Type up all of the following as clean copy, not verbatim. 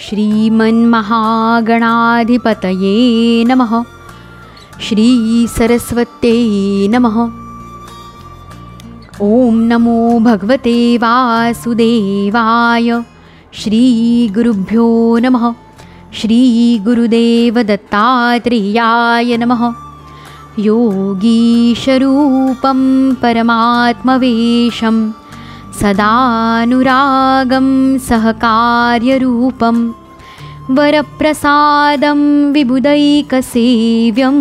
श्रीमन्महागणाधिपतये नमः। श्री सरस्वत्यै नमः। ओम नमो भगवते वासुदेवाय। श्री गुरुभ्यो नमः। श्री गुरुदेव दत्तात्रेयाय नमः। योगीशरूपं परमात्मवेशं सदानुरागं सहकार्यरूपं वरप्रसादं विबुधैकसेव्यं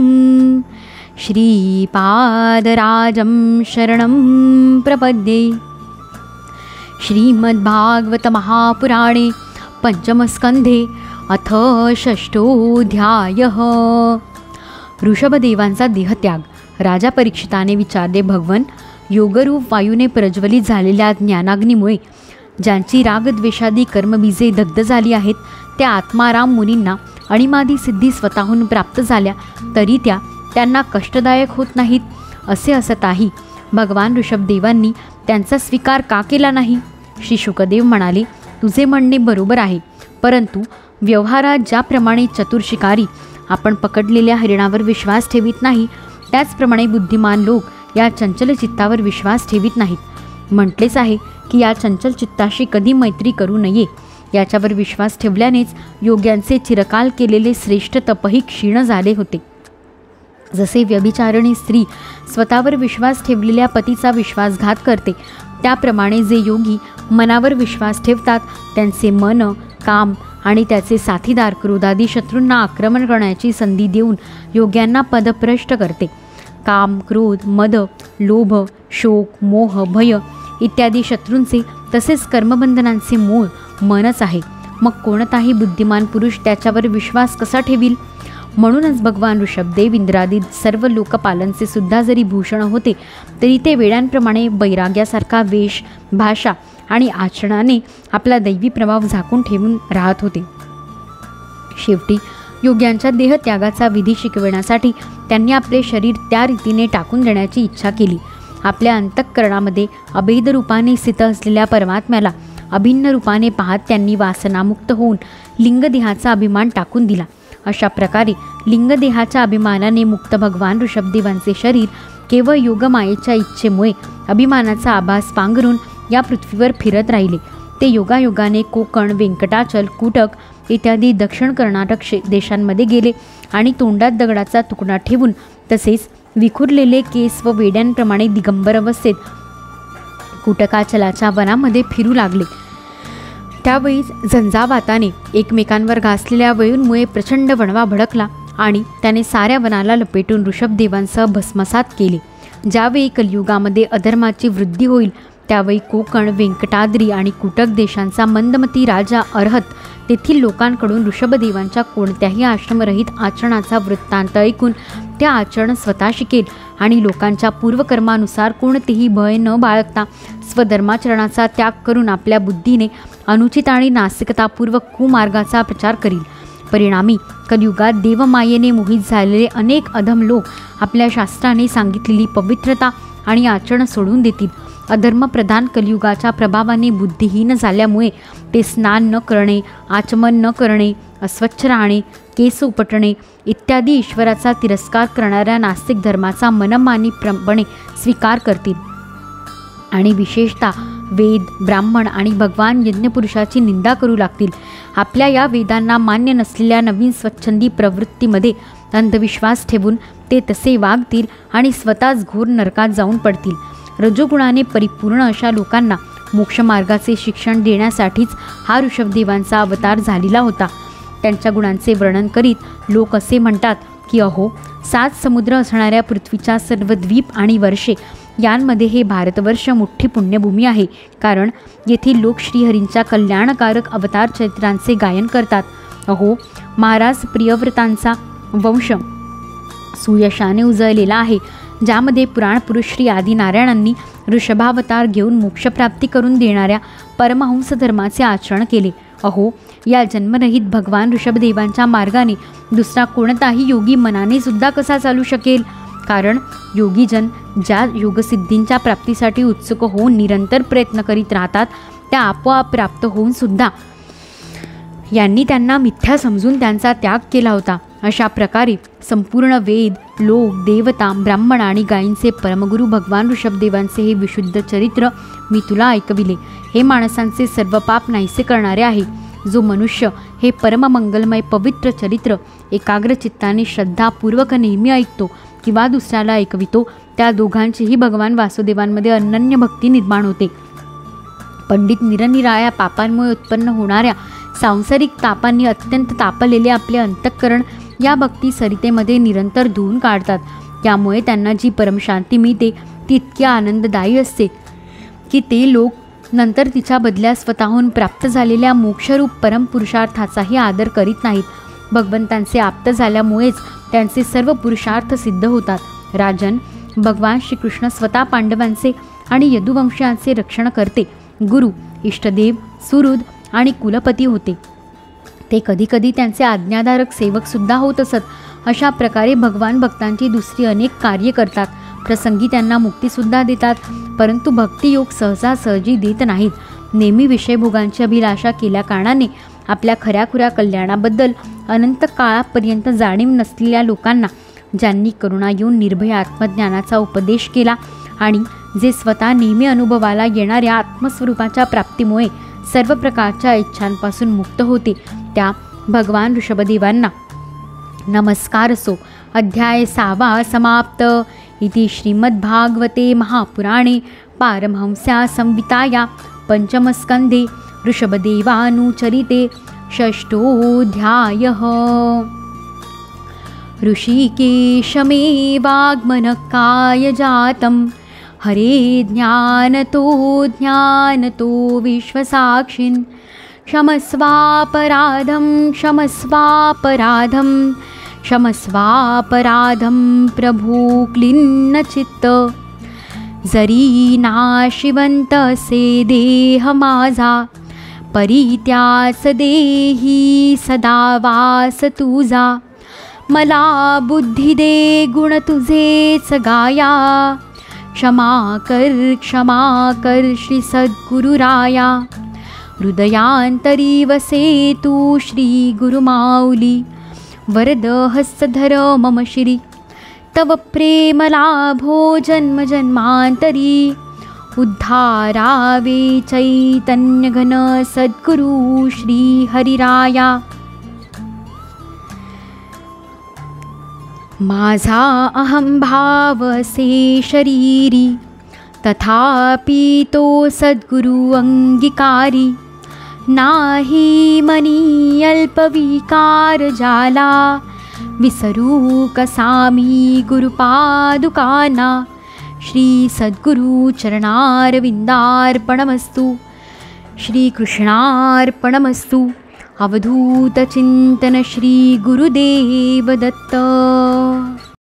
श्रीपादराजं शरणं प्रपद्ये। श्रीमद्भागवतमहापुराणे पंचमस्कंधे अथ षष्ठोऽध्यायः। ऋषभदेवांचा देहत्याग। राजा परीक्षिताने विचारले, भगवन, योगरूप वायूने प्रज्वलित झालेल्या ज्ञानाग्नीमुळे ज्यांची रागद्वेषादी कर्मबीजे दग्ध झाली आहेत, त्या आत्माराम मुनींना अणिमादी सिद्धी स्वतःहून प्राप्त झाल्या तरी त्यांना कष्टदायक होत नाहीत, असे असताही भगवान ऋषभदेवांनी त्यांचा स्वीकार का केला नाही? श्री शुकदेव म्हणाले, तुझे म्हणणे बरोबर आहे, परंतु व्यवहारात ज्याप्रमाणे चतुर शिकारी आपण पकडलेल्या हरिणावर विश्वास ठेवित नाही, त्याचप्रमाणे बुद्धिमान लोक या चंचल चित्तावर विश्वास ठेवित नाहीत। म्हटलेच आहे की या चंचल चित्ताशी कधी मैत्री करू नये। याच्यावर विश्वास ठेवल्यानेच योग्यांचे चिरकाल केलेले श्रेष्ठ तपही क्षीण झाले होते। जसे व्यभिचारिणी स्त्री स्वतःवर विश्वास ठेवलेल्या पतीचा विश्वासघात करते, त्याप्रमाणे जे योगी मनावर विश्वास ठेवतात त्यांचे मन, काम आणि त्याचे साथीदार क्रोधादी शत्रूंना आक्रमण करण्याची संधी देऊन योग्यांना पदभ्रष्ट करते। काम, क्रोध, मद, लोभ, शोक, मोह, भय इत्यादी शत्रूंचे तसेच कर्मबंधनांचे मूळ मनच आहे। मग कोणताही बुद्धिमान पुरुष त्याच्यावर विश्वास कसा ठेवील? म्हणूनच भगवान ऋषभदेव इंद्रादी सर्व लोकपालांचे सुद्धा जरी भूषण होते, तरी ते वेड्यांप्रमाणे वैराग्यासारखा वेश, भाषा आणि आचरणाने आपला दैवी प्रभाव झाकून ठेवून राहत होते। शेवटी योग्यांच्या देहत्यागाचा विधी शिकविण्यासाठी त्यांनी आपले शरीर त्या रीतीने टाकून देण्याची इच्छा केली। आपल्या अंतःकरणामध्ये अभेद रूपाने स्थित असलेल्या परमात्म्याला अभिन्न रूपाने पाहत त्यांनी वासनामुक्त होऊन लिंगदेहाचा अभिमान टाकून दिला। अशा प्रकारे लिंगदेहाच्या अभिमानाने मुक्त भगवान ऋषभदेवांचे शरीर केवळ योगमायेच्या इच्छेमुळे अभिमानाचा आभास पांघरून या पृथ्वीवर फिरत राहिले। ते योगायोगाने कोकण, व्यंकटाचल, कुटक इत्यादी दक्षिण कर्नाटक देशांमध्ये गेले आणि तोंडात दगडाचा तुकडा ठेवून तसेच विखुरलेले केस व वेड्यांप्रमाणे दिगंबर अवस्थेत कुटकाचलाच्या वनामध्ये फिरू लागले। त्यावेळीच झंझावाताने एकमेकांवर घासलेल्या वयूंमुळे प्रचंड वणवा भडकला आणि त्याने साऱ्या वनाला लपेटून ऋषभदेवांसह भस्मसात केले। ज्यावेळी कलियुगामध्ये अधर्माची वृद्धी होईल, त्यावेळी कोकण, व्यंकटाद्री आणि कुटक देशांचा मंदमती राजा अर्हत तेथील लोकांकडून ऋषभदेवांच्या कोणत्याही आश्रमरहित आचरणाचा वृत्तांत ऐकून ते आचरण स्वतः शिकेल आणि लोकांच्या पूर्वकर्मानुसार कोणतेही भय न बाळगता स्वधर्माचरणाचा त्याग करून आपल्या बुद्धीने अनुचित आणि नास्तिकतापूर्वक कुमार्गाचा प्रचार करील। परिणामी कलियुगात देवमायेने मोहित झालेले अनेक अधम लोक आपल्या शास्त्राने सांगितलेली पवित्रता आणि आचरण सोडून देतील। अधर्मप्रधान कलियुगाच्या प्रभावाने बुद्धिहीन झाल्यामुळे ते स्नान न करणे, आचमन न करणे, अस्वच्छ राहणे, केस उपटणे इत्यादी ईश्वराचा तिरस्कार करणाऱ्या नास्तिक धर्माचा मनमानीपणे स्वीकार करतील आणि विशेषतः वेद, ब्राह्मण आणि भगवान यज्ञपुरुषाची निंदा करू लागतील। आपल्या या वेदांना मान्य नसलेल्या नवीन स्वच्छंदी प्रवृत्तीमध्ये अंधविश्वास ठेवून ते तसे वागतील आणि स्वतःच घोर नरकात जाऊन पडतील। रजोगुणाने परिपूर्ण अशा लोकांना मोक्षमार्गाचे शिक्षण देण्यासाठीच हा ऋषभदेवांचा अवतार झालेला होता। त्यांच्या गुणांचे वर्णन करीत लोक असे म्हणतात की अहो, 7 समुद्र असणाऱ्या पृथ्वीच्या सर्व द्वीप आणि वर्षे यांमध्ये हे भारतवर्ष मोठी पुण्यभूमी आहे, कारण येथील लोक श्रीहरींच्या कल्याणकारक अवतार चरित्रांचे गायन करतात। अहो, महाराज प्रियव्रतांचा वंश सुयशाने उजळलेला आहे, ज्यामध्ये पुराणपुरुष श्री आदिनारायणांनी ऋषभावतार घेऊन मोक्षप्राप्ती करून देणाऱ्या परमहंस धर्माचे आचरण केले। अहो, या जन्मरहित भगवान ऋषभदेवांच्या मार्गाने दुसरा कोणताही योगी मनाने सुद्धा कसा चालू शकेल? कारण योगीजन ज्या योगसिद्धींच्या प्राप्तीसाठी उत्सुक होऊन निरंतर प्रयत्न करीत राहतात, त्या आपोआप प्राप्त होऊन सुद्धा यांनी त्यांना मिथ्या समजून त्यांचा त्याग केला होता. अशा प्रकारे संपूर्ण वेद, लोक, देवता, ब्राह्मण आणि गायींचे परमगुरू भगवान ऋषभदेवांचे हे विशुद्ध चरित्र मी तुला ऐकविले. हे माणसांचे सर्व पाप नाहीसे करणारे आहे. जो मनुष्य हे परममंगलमय पवित्र चरित्र एकाग्र चित्ताने श्रद्धापूर्वक नेहमी ऐकतो किंवा दुसऱ्याला ऐकवितो, त्या दोघांचीही भगवान वासुदेवांमध्ये अनन्य भक्ती निर्माण होते. पंडित निरनिराळ्या पापांमुळे उत्पन्न होणाऱ्या सांसारिक तापांनी अत्यंत तापलेले आपले अंतःकरण या भक्ती सरितेमध्ये निरंतर धुवून काढतात. त्यामुळे त्यांना जी परमशांती मिळते ती इतकी आनंददायी असते की ते लोक नंतर तिच्या बदल्यात स्वतःहून प्राप्त झालेल्या मोक्षरूप परमपुरुषार्थाचाही आदर करीत नाहीत. भगवंतांचे आप्त झाल्यामुळेच त्यांचे सर्व पुरुषार्थ सिद्ध होतात. राजन, भगवान श्रीकृष्ण स्वतः पांडवांचे आणि यदुवंशांचे रक्षण करते, गुरु, इष्टदेव, सुहृद आणि कुलपती होते. ते कधीकधी त्यांचे आज्ञाधारक सेवकसुद्धा होत असत. अशा प्रकारे भगवान भक्तांची दुसरी अनेक कार्ये करतात. प्रसंगी त्यांना मुक्तीसुद्धा देतात, परंतु भक्तियोग सहजासहजी देत नाहीत. नेहमी विषयभोगांची अभिलाषा केल्याकारणाने आपल्या खऱ्याखुऱ्या कल्याणाबद्दल अनंत काळापर्यंत जाणीव नसलेल्या लोकांना ज्यांनी करुणा येऊन निर्भय आत्मज्ञानाचा उपदेश केला आणि जे स्वतः नेहमी अनुभवाला येणाऱ्या आत्मस्वरूपाच्या प्राप्तीमुळे सर्व प्रकारच्या इच्छांपासून मुक्त होते, त्या भगवान ऋषभदेवांना नमस्कार असो. अध्याय 6 समाप्त. इति श्रीमद्भागवते महापुराणे पारमहंस्या संहिताया पंचमस्कंधे ऋषभदेवानुचरिते षष्ठोऽध्यायः. ऋषिकेशमेवागमनकाय जातं हरे ज्ञानतो विश्वसाक्षिन् क्षमस्वापराधं प्रभु क्लिन्नचित्त. जरी नाशिवंतसे देह माझा परित्यास देही सदा वास तुझा. मला बुद्धी दे गुण तुझेच गाया. क्षमा कर श्री सद्गुरुराया. हृदयांतरी वसे तू श्री गुरुमाऊली. वरद हस्तधर मम श्री. तव प्रेम लाभो जन्म जन्मांतरी. उद्धारावे चैतन्य घन सद्गुरु श्री हरिराया. माझा अहंभाव से शरीरी तथापि तो सद्गुरु अंगीकारी. नाही मनी अल्पविकार जाला. विसरू कसामी गुरुपादुकाना. श्री सद्गुरु चरणारविंदार्पणमस्तु. श्रीकृष्णार्पणमस्तु. अवधूत चिंतन श्री गुरुदेव दत्त.